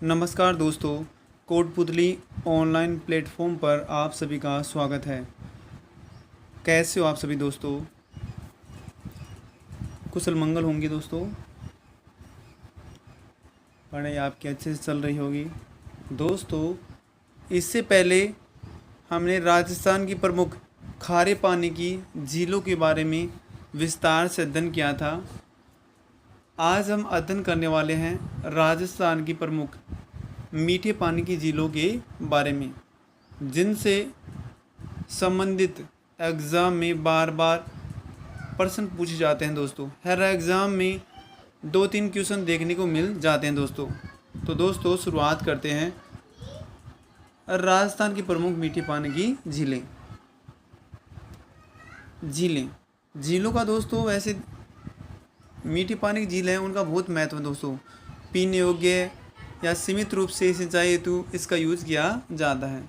नमस्कार दोस्तों, Kotputli online platform पर आप सभी का स्वागत है। कैसे हो आप सभी दोस्तों? कुशल मंगल होंगे दोस्तों। पढ़ाई आपकी अच्छे से चल रही होगी दोस्तों। इससे पहले हमने राजस्थान की प्रमुख खारे पानी की झीलों के बारे में विस्तार से अध्ययन किया था। आज हम अध्ययन करने वाले हैं राजस्थान की प्रमुख मीठे पानी की झीलों के बारे में, जिनसे संबंधित एग्ज़ाम में बार बार प्रश्न पूछे जाते हैं दोस्तों। हर एग्ज़ाम में 2-3 क्वेश्चन देखने को मिल जाते हैं दोस्तों। तो दोस्तों शुरुआत करते हैं राजस्थान की प्रमुख मीठे पानी की झीलें। झीलों का दोस्तों वैसे मीठे पानी की झील है, उनका बहुत महत्व है दोस्तों। पीने योग्य या सीमित रूप से सिंचाई हेतु इसका यूज़ किया जाता है।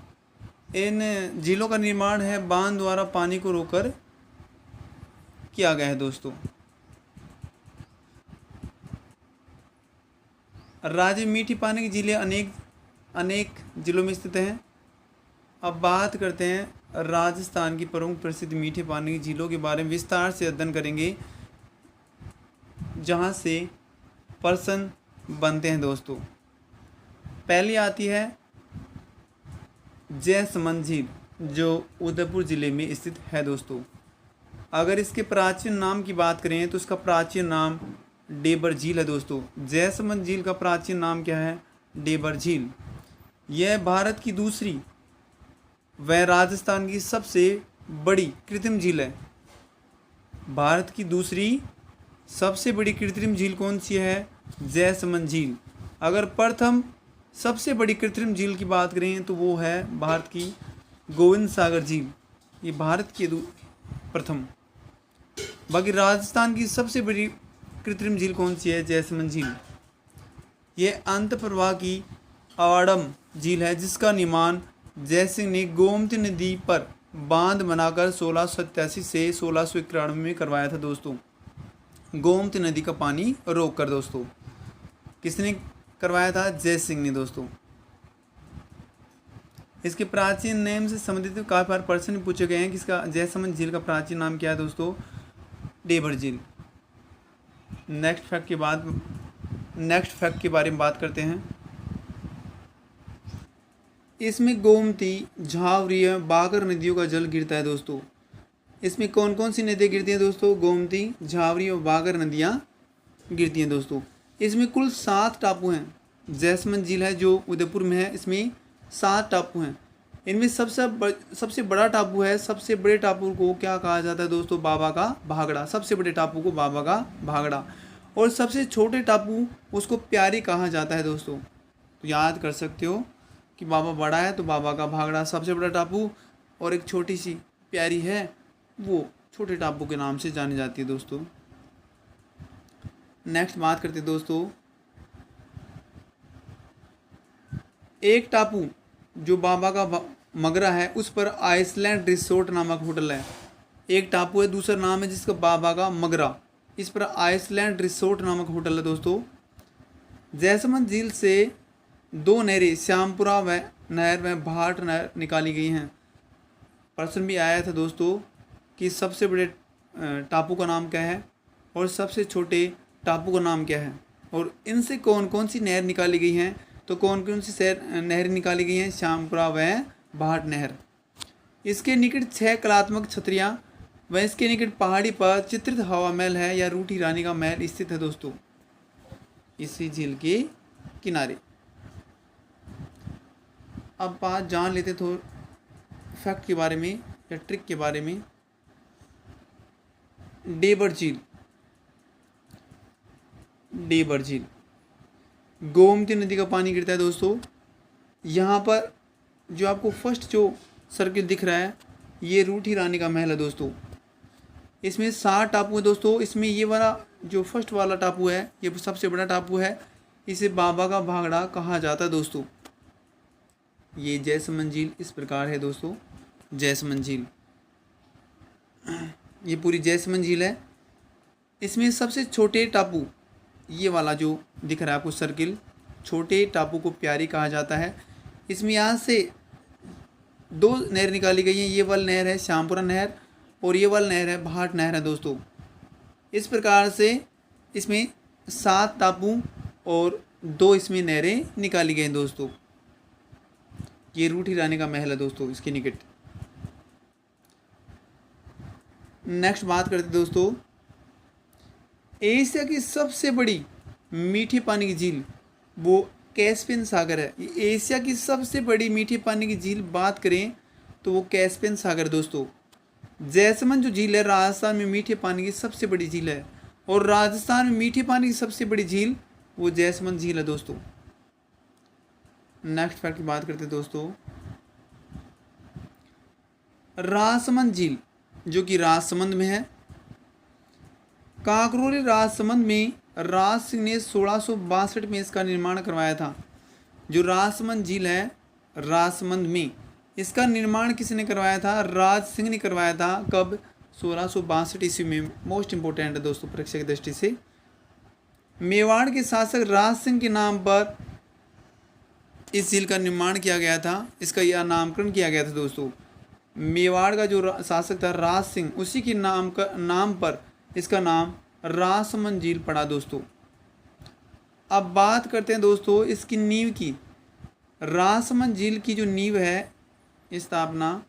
इन झीलों का निर्माण है बांध द्वारा पानी को रोककर किया गया है दोस्तों। राज्य में मीठी पानी की झीलें अनेक जिलों में स्थित हैं। अब बात करते हैं राजस्थान की प्रमुख प्रसिद्ध मीठे पानी की झीलों के बारे में विस्तार से अध्ययन करेंगे, जहाँ से प्रश्न बनते हैं दोस्तों। पहली आती है जयसमंद झील, जो उदयपुर ज़िले में स्थित है दोस्तों। अगर इसके प्राचीन नाम की बात करें तो इसका प्राचीन नाम डेबर झील है दोस्तों। जयसमंद झील का प्राचीन नाम क्या है? डेबर झील। यह भारत की दूसरी व राजस्थान की सबसे बड़ी कृत्रिम झील है। भारत की दूसरी सबसे बड़ी कृत्रिम झील कौन सी है? जयसमंद झील। अगर प्रथम सबसे बड़ी कृत्रिम झील की बात करें तो वो है भारत की गोविंद सागर झील। ये भारत की प्रथम। बाकी राजस्थान की सबसे बड़ी कृत्रिम झील कौन सी है? जयसमंद झील। ये अंत प्रवाह की अवाड़म झील है, जिसका निर्माण जयसिंह ने गोमती नदी पर बांध बनाकर 1687 से 1691 में करवाया था दोस्तों। गोमती नदी का पानी रोक कर दोस्तों। किसने करवाया था? जयसिंह ने दोस्तों। इसके प्राचीन नाम से संबंधित काफ़ी बार प्रश्न पूछे गए हैं कि इसका जयसमंद झील का प्राचीन नाम क्या है दोस्तों? डेबर झील। नेक्स्ट फैक्ट के बारे में बात करते हैं। इसमें गोमती, झावरी, बागर नदियों का जल गिरता है दोस्तों। इसमें कौन कौन सी नदियाँ गिरती हैं दोस्तों? गोमती, झावरी और बागर नदियाँ गिरती हैं दोस्तों। इसमें कुल 7 टापू हैं। जयसमंद झील है जो उदयपुर में है, इसमें 7 टापू हैं। इनमें सबसे बड़ा टापू है। सबसे बड़े टापू को क्या कहा जाता है दोस्तों? बाबा का भागड़ा। सबसे बड़े टापू को बाबा का भागड़ा। और सबसे छोटे टापू उसको प्यारी कहा जाता है दोस्तों। तो याद कर सकते हो कि बाबा बड़ा है तो बाबा का भागड़ा सबसे बड़ा टापू, और एक छोटी सी प्यारी है वो छोटे टापू के नाम से जानी जाती है दोस्तों। नेक्स्ट बात करते हैं दोस्तों। एक टापू जो बाबा का मगरा है, उस पर आइसलैंड रिसोर्ट नामक होटल है। एक टापू है, दूसरा नाम है जिसका बाबा का मगरा, इस पर आइसलैंड रिसोर्ट नामक होटल है दोस्तों। जयसमंद झील से 2 नहरें, श्यामपुरा व नहर व भाट नहर निकाली गई हैं। प्रश्न भी आया था दोस्तों कि सबसे बड़े टापू का नाम क्या है और सबसे छोटे टापू का नाम क्या है, और इनसे कौन कौन सी नहर निकाली गई हैं। तो कौन कौन सी नहर निकाली गई हैं? श्यामपुरा व भाट नहर। इसके निकट 6 कलात्मक छतरियाँ व इसके निकट पहाड़ी पर चित्रित हवा महल है या रूठी रानी का महल स्थित है दोस्तों, इसी झील के किनारे। अब बात जान लेते थोड़ा फैक्ट के बारे में या ट्रिक के बारे में। डेबर झील गोमती नदी का पानी गिरता है दोस्तों। यहाँ पर जो आपको फर्स्ट जो सर्किल दिख रहा है, ये रूठी रानी का महल है दोस्तों। इसमें 7 टापू है दोस्तों। इसमें ये वाला जो फर्स्ट वाला टापू है, ये सबसे बड़ा टापू है, इसे बाबा का भागड़ा कहा जाता है दोस्तों। ये जयसमंद झील इस प्रकार है दोस्तों। जयसमंद झील, ये पूरी जयसमंद झील है। इसमें सबसे छोटे टापू, ये वाला जो दिख रहा है आपको सर्किल, छोटे टापू को प्यारी कहा जाता है। इसमें यहाँ से 2 नहर निकाली गई हैं। ये वाली नहर है श्यामपुरा नहर और ये वाली नहर है भाट नहर है दोस्तों। इस प्रकार से इसमें 7 टापू और 2 इसमें नहरें निकाली गई हैं दोस्तों। ये रूठी रानी का महल है दोस्तों इसके निकट। नेक्स्ट बात करते दोस्तों, एशिया की सबसे बड़ी मीठे पानी की झील वो कैस्पियन सागर है। ये एशिया की सबसे बड़ी मीठे पानी की झील बात करें तो वो कैस्पियन सागर दोस्तों। जैसमंद जो झील है राजस्थान में मीठे पानी की सबसे बड़ी झील है और राजस्थान में मीठे पानी की सबसे बड़ी झील वो जैसमंद झील है दोस्तों। नेक्स्ट फैक्ट की बात करते हैं दोस्तों, राजसमंद झील जो कि राजसमंद में है। कांकरोली राजसमंद में राज सिंह ने 1662 में इसका निर्माण करवाया था। जो राजसमंद झील है राजसमंद में, इसका निर्माण किसने करवाया था? राज सिंह ने करवाया था। कब? 1662 ईस्वी में। मोस्ट इंपोर्टेंट है दोस्तों परीक्षा की दृष्टि से। मेवाड़ के शासक राज सिंह के नाम पर इस झील का निर्माण किया गया था, इसका यह नामकरण किया गया था दोस्तों। मेवाड़ का जो शासक था राज सिंह, उसी के नाम पर इसका नाम राजसमंद झील पड़ा दोस्तों। अब बात करते हैं दोस्तों इसकी नींव की। राजसमंद झील की जो नींव है स्थापना,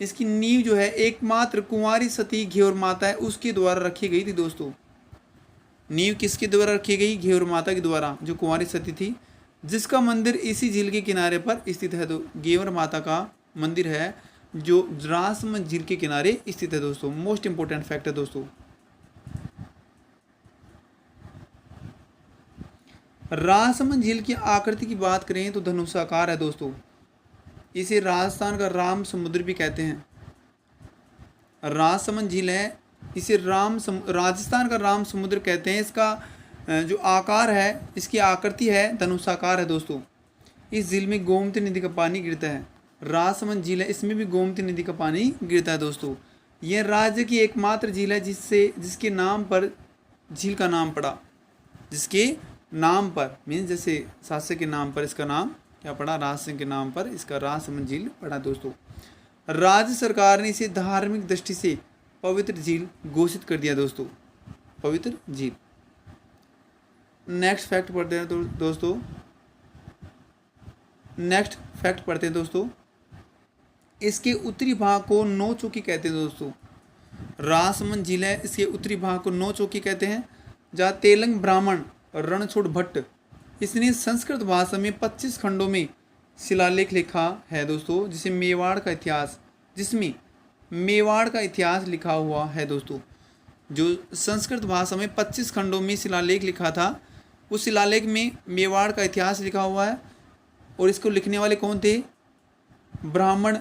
इसकी नींव जो है एकमात्र कुंवारी सती घेवर माता है उसके द्वारा रखी गई थी दोस्तों। नींव किसके द्वारा रखी गई? घेवर माता के द्वारा, जो कुंवारी सती थी, जिसका मंदिर इसी झील के किनारे पर स्थित है। तो घेवर माता का मंदिर है जो राजसमंद झील के किनारे स्थित है दोस्तों। मोस्ट इंपोर्टेंट फैक्ट है दोस्तों। राजसमंद झील की आकृति की बात करें तो धनुषाकार है दोस्तों। इसे राजस्थान का राम समुद्र भी कहते हैं। राजसमंद झील है, इसे राजस्थान का राम समुद्र कहते हैं। इसका जो आकार है, इसकी आकृति है धनुषाकार है दोस्तों। इस झील में गोमती नदी का पानी गिरता है। राजसमंद झील है, इसमें भी गोमती नदी का पानी गिरता है दोस्तों। यह राज्य की एकमात्र झील है जिसके नाम पर झील का नाम पड़ा। जिसके नाम पर मीन्स जैसे शासक के नाम पर इसका नाम क्या पड़ा? राज सिंह के नाम पर इसका राजसमंद झील पड़ा दोस्तों। राज्य सरकार ने इसे धार्मिक दृष्टि से पवित्र झील घोषित कर दिया दोस्तों। पवित्र झील। नेक्स्ट फैक्ट पढ़ते हैं दोस्तों। नेक्स्ट फैक्ट पढ़ते हैं दोस्तों, इसके उत्तरी भाग को नौ चौकी कहते हैं दोस्तों। राजसमंद झील है, इसके उत्तरी भाग को नौ चौकी कहते हैं। जहाँ तेलंग ब्राह्मण रणछोड़ भट्ट, इसने संस्कृत भाषा में 25 खंडों में शिलालेख लिखा है दोस्तों, जिसमें मेवाड़ का इतिहास लिखा हुआ है दोस्तों। जो संस्कृत भाषा में 25 खंडों में शिलालेख लिखा था, उस शिलालेख में मेवाड़ का इतिहास लिखा हुआ है। और इसको लिखने वाले कौन थे? ब्राह्मण,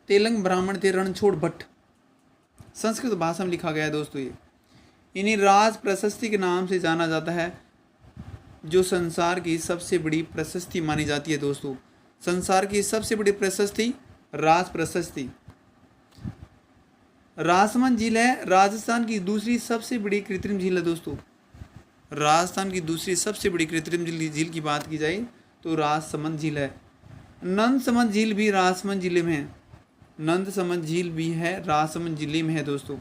तेलंग ब्राह्मण थे रणछोड़ भट्ट। संस्कृत भाषा में लिखा गया है दोस्तों। ये इन्हीं राज प्रशस्ति के नाम से जाना जाता है, जो संसार की सबसे बड़ी प्रशस्ति मानी जाती है दोस्तों। संसार की सबसे बड़ी प्रशस्ति राज प्रशस्ति। राजसमंद झील है राजस्थान की दूसरी सबसे बड़ी कृत्रिम झील है दोस्तों। राजस्थान की दूसरी सबसे बड़ी कृत्रिम झील की बात की जाए तो राजसमंद झील है। नंदसमंद झील भी राजसमंद जिले में है। नंदसमंद झील भी है राजसमंद जिले में है दोस्तों।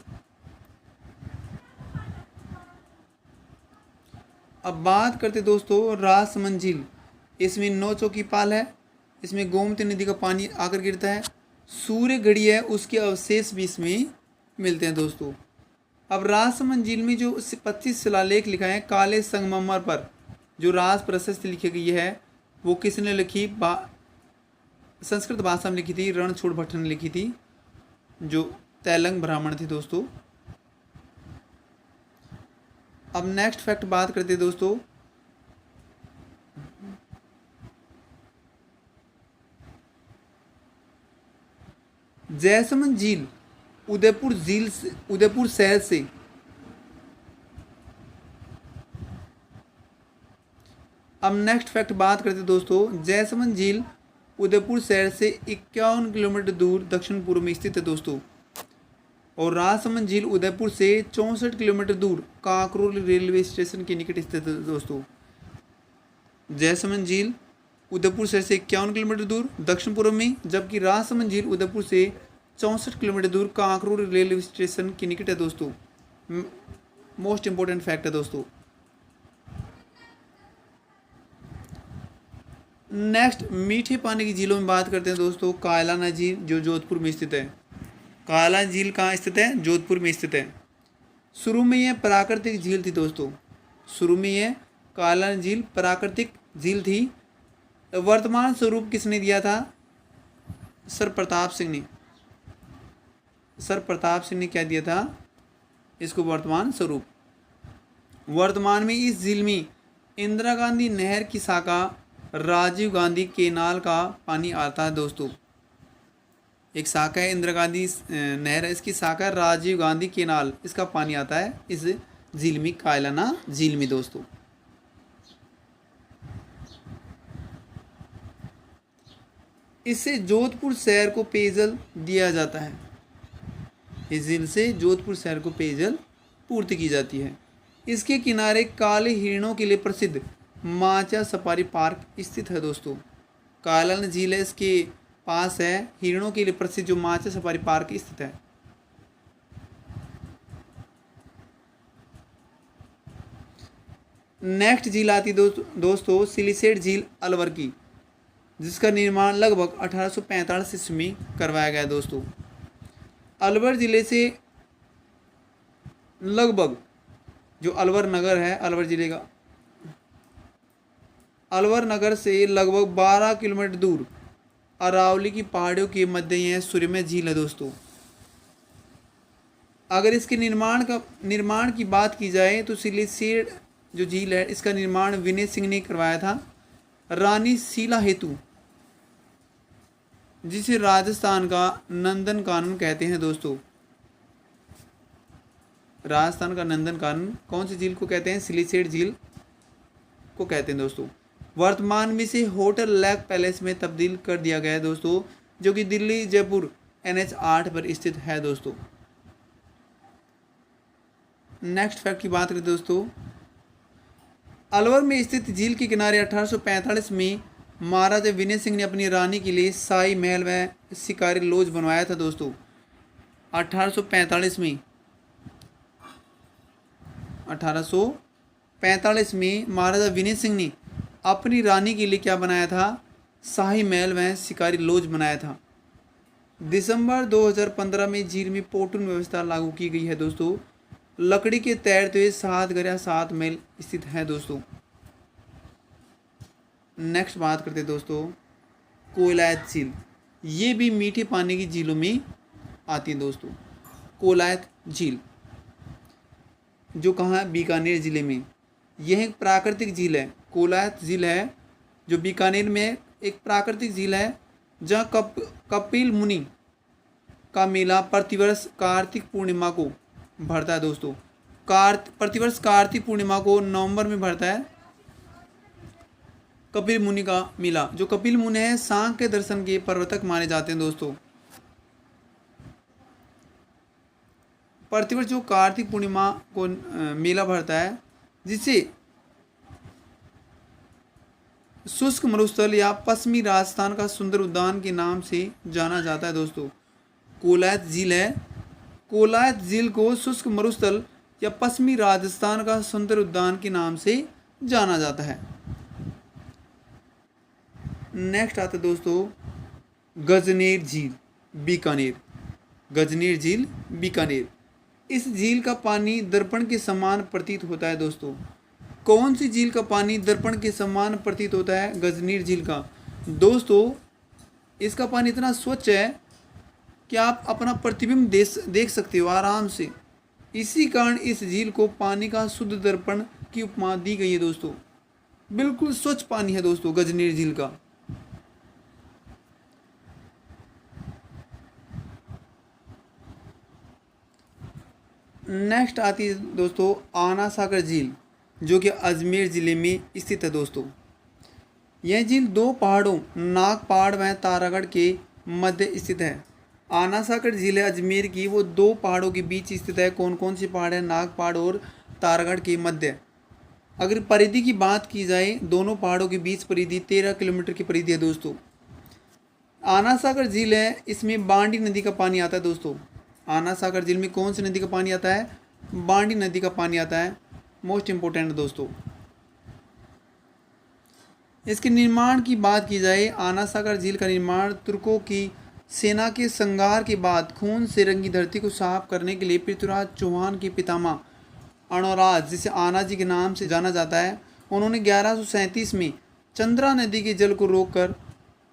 अब बात करते दोस्तों राजसमंद झील। इसमें 9 चौकी पाल है। इसमें गोमती नदी का पानी आकर गिरता है। सूर्य घड़ी है, उसके अवशेष भी इसमें मिलते हैं दोस्तों। अब राजसमंद झील में जो 25 शिलालेख लिखा है काले संगमरमर पर, जो राज प्रशस्ति लिखी गई है, वो किसने लिखी? संस्कृत भाषा में लिखी थी, रणछोड़ भट्ट ने लिखी थी, जो तेलंग ब्राह्मण थे दोस्तों। अब नेक्स्ट फैक्ट बात करते हैं दोस्तों। जैसमंद झील उदयपुर शहर से अब नेक्स्ट फैक्ट बात करते हैं दोस्तों। जैसमंद झील उदयपुर शहर से 51 किलोमीटर दूर दक्षिण पूर्व में स्थित है दोस्तों। और राजसमंद झील उदयपुर से 64 किलोमीटर दूर कांकरोली रेलवे स्टेशन के निकट स्थित है दोस्तों। जयसमंद झील उदयपुर शहर से 51 किलोमीटर दूर दक्षिण पूर्व में, जबकि राजसमंद झील उदयपुर से 64 किलोमीटर दूर कांकरू रेलवे स्टेशन के निकट है दोस्तों। मोस्ट इंपॉर्टेंट फैक्ट है दोस्तों। नेक्स्ट मीठे पानी की झीलों में बात करते हैं दोस्तों। कायलाना झील जो जोधपुर में स्थित है। कायलाना झील कहाँ स्थित है? जोधपुर में स्थित है। शुरू में यह प्राकृतिक झील थी दोस्तों। शुरू में यह कायलाना झील प्राकृतिक झील थी। वर्तमान स्वरूप किसने दिया था? सर प्रताप सिंह ने। सर प्रताप सिंह ने क्या दिया था इसको वर्तमान स्वरूप। वर्तमान में इस झील में इंदिरा गांधी नहर की शाखा राजीव गांधी केनाल का पानी आता है दोस्तों। एक शाखा है इंदिरा गांधी नहर है, इसकी शाखा राजीव गांधी केनाल, इसका पानी आता है इस झील में, कायलाना झील में दोस्तों। इससे जोधपुर शहर को पेयजल दिया जाता है। इस झील से जोधपुर शहर को पेयजल पूर्ति की जाती है। इसके किनारे काले हिरणों के लिए प्रसिद्ध माचा सफारी पार्क स्थित है दोस्तों। कायलाना झील है, इसके पास है हिरणों के लिए प्रसिद्ध जो माचा सफारी पार्क स्थित है। नेक्स्ट झील आती दोस्तों सिलिसेट झील अलवर की, जिसका निर्माण लगभग 1845 ईस्वी में करवाया गया दोस्तों। अलवर जिले से लगभग जो अलवर नगर है, अलवर जिले का अलवर नगर से लगभग 12 किलोमीटर दूर अरावली की पहाड़ियों के मध्य यह सूर्यमय झील है दोस्तों। अगर इसके निर्माण की बात की जाए तो सिलिसेट जो झील है इसका निर्माण विनय सिंह ने करवाया था रानी शीला हेतु, जिसे राजस्थान का नंदन कानन कहते हैं दोस्तों। राजस्थान का नंदन कानन कौन सी झील को कहते हैं? सिलिसेट झील को कहते हैं दोस्तों। वर्तमान में इसे होटल लेक पैलेस में तब्दील कर दिया गया है दोस्तों, जो कि दिल्ली जयपुर NH 8 पर स्थित है दोस्तों। नेक्स्ट फैक्ट की बात करें दोस्तों, अलवर में स्थित झील के किनारे 1845 में महाराजा विनय सिंह ने अपनी रानी के लिए शाही महल व शिकारी लॉज बनवाया था दोस्तों। 1845 में महाराजा विनय सिंह ने अपनी रानी के लिए क्या बनाया था? शाही महल व शिकारी लॉज बनाया था। दिसंबर 2015 में झील में पोर्टून व्यवस्था लागू की गई है दोस्तों। लकड़ी के तैरते हुए 7 घर या 7 महल स्थित हैं दोस्तों। नेक्स्ट बात करते हैं दोस्तों कोयलायत झील। ये भी मीठे पानी की झीलों में आती है दोस्तों। कोयलायत झील जो कहाँ है? बीकानेर ज़िले में। यह एक प्राकृतिक झील है। कोयलायत झील है जो बीकानेर में एक प्राकृतिक झील है, जहाँ कपिल मुनि का मेला प्रतिवर्ष कार्तिक पूर्णिमा को भरता है दोस्तों। प्रतिवर्ष कार्तिक पूर्णिमा को नवंबर में भरता है कपिल मुनि का मेला। जो कपिल मुनि है सांख्य के दर्शन के प्रवर्तक माने जाते हैं दोस्तों। प्रतिवर्ष जो कार्तिक पूर्णिमा को मेला भरता है, जिसे शुष्क मरुस्थल या पश्चिमी राजस्थान का सुंदर उद्यान के नाम से जाना जाता है दोस्तों। कोयलायत झील है। कोयलायत झील को शुष्क मरुस्थल या पश्चिमी राजस्थान का सुंदर उद्यान के नाम से जाना जाता है। नेक्स्ट आता है दोस्तों गजनेर झील बीकानेर। गजनेर झील बीकानेर। इस झील का पानी दर्पण के समान प्रतीत होता है दोस्तों। कौन सी झील का पानी दर्पण के समान प्रतीत होता है? गजनेर झील का। दोस्तों इसका पानी इतना स्वच्छ है कि आप अपना प्रतिबिंब देख सकते हो आराम से। इसी कारण इस झील को पानी का शुद्ध दर्पण की उपमा दी गई है दोस्तों। बिल्कुल स्वच्छ पानी है दोस्तों गजनेर झील का। नेक्स्ट आती है दोस्तों आना सागर झील, जो कि अजमेर ज़िले में स्थित है दोस्तों। यह झील 2 पहाड़ों नाग पहाड़ व तारागढ़ के मध्य स्थित है। आना सागर झील है अजमेर की, वो 2 पहाड़ों के बीच स्थित है। कौन कौन से पहाड़ है? नाग पहाड़ और तारागढ़ के मध्य। अगर परिधि की बात की जाए, दोनों पहाड़ों के बीच परिधि 13 किलोमीटर की परिधि है दोस्तों। आना सागर झील है, इसमें बांडी नदी का पानी आता है दोस्तों। आना सागर झील में कौन सी नदी का पानी आता है? बांडी नदी का पानी आता है। मोस्ट इम्पोर्टेंट दोस्तों। इसके निर्माण की बात की जाए, आना सागर झील का निर्माण तुर्कों की सेना के संहार के बाद खून से रंगी धरती को साफ करने के लिए पृथ्वीराज चौहान के पितामह अणोराज, जिसे आना जी के नाम से जाना जाता है, उन्होंने 1137 में चंद्रा नदी के जल को रोककर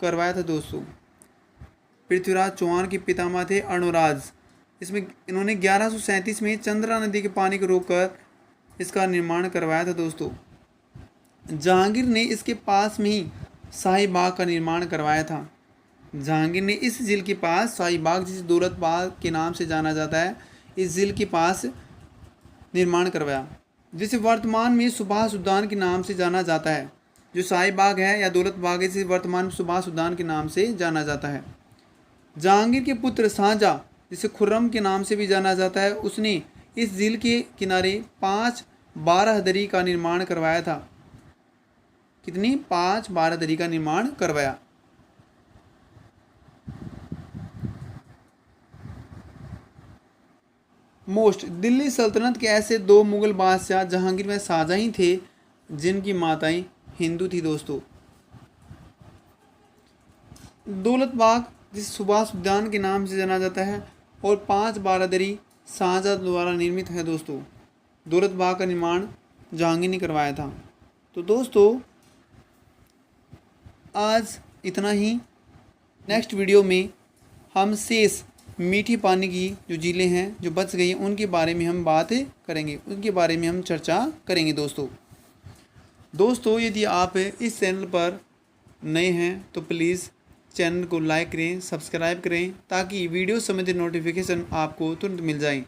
करवाया था दोस्तों। पृथ्वीराज चौहान के पितामह थे अणोराज। इसमें इन्होंने 1137 में चंद्रा नदी के पानी को रोककर इसका निर्माण करवाया था दोस्तों। जहांगीर ने इसके पास में ही शाही बाग का निर्माण करवाया था। जहांगीर ने इस झील के पास शाही बाग, जिसे दौलत बाग के नाम से जाना जाता है, इस झील के पास निर्माण करवाया, जिसे वर्तमान में सुभाष उद्यान के नाम से जाना जाता है। जो शाही बाग है या दौलत बाग है, इसे वर्तमान में सुभाष उद्यान के नाम से जाना जाता है। जहांगीर के पुत्र शाहजहां, जिसे खुर्रम के नाम से भी जाना जाता है, उसने इस झील के किनारे 5 बाराहदरी का निर्माण करवाया था। कितनी? 5 बाराहदरी का निर्माण करवाया। मोस्ट दिल्ली सल्तनत के ऐसे 2 मुगल बादशाह जहांगीर व शाहजहां ही थे जिनकी माताएं हिंदू थी दोस्तों। दौलत बाग, जिसे सुभाष उद्यान के नाम से जाना जाता है, और 5 बारादरी शाहजहां द्वारा निर्मित है दोस्तों। दौलत बाग का निर्माण जहांगीर ने करवाया था। तो दोस्तों आज इतना ही। नेक्स्ट वीडियो में हम शेष मीठी पानी की जो झीलें हैं जो बच गई हैं उनके बारे में हम बात करेंगे, उनके बारे में हम चर्चा करेंगे दोस्तों। यदि आप इस चैनल पर नए हैं तो प्लीज़ चैनल को लाइक करें, सब्सक्राइब करें, ताकि वीडियो संबंधित नोटिफिकेशन आपको तुरंत मिल जाए।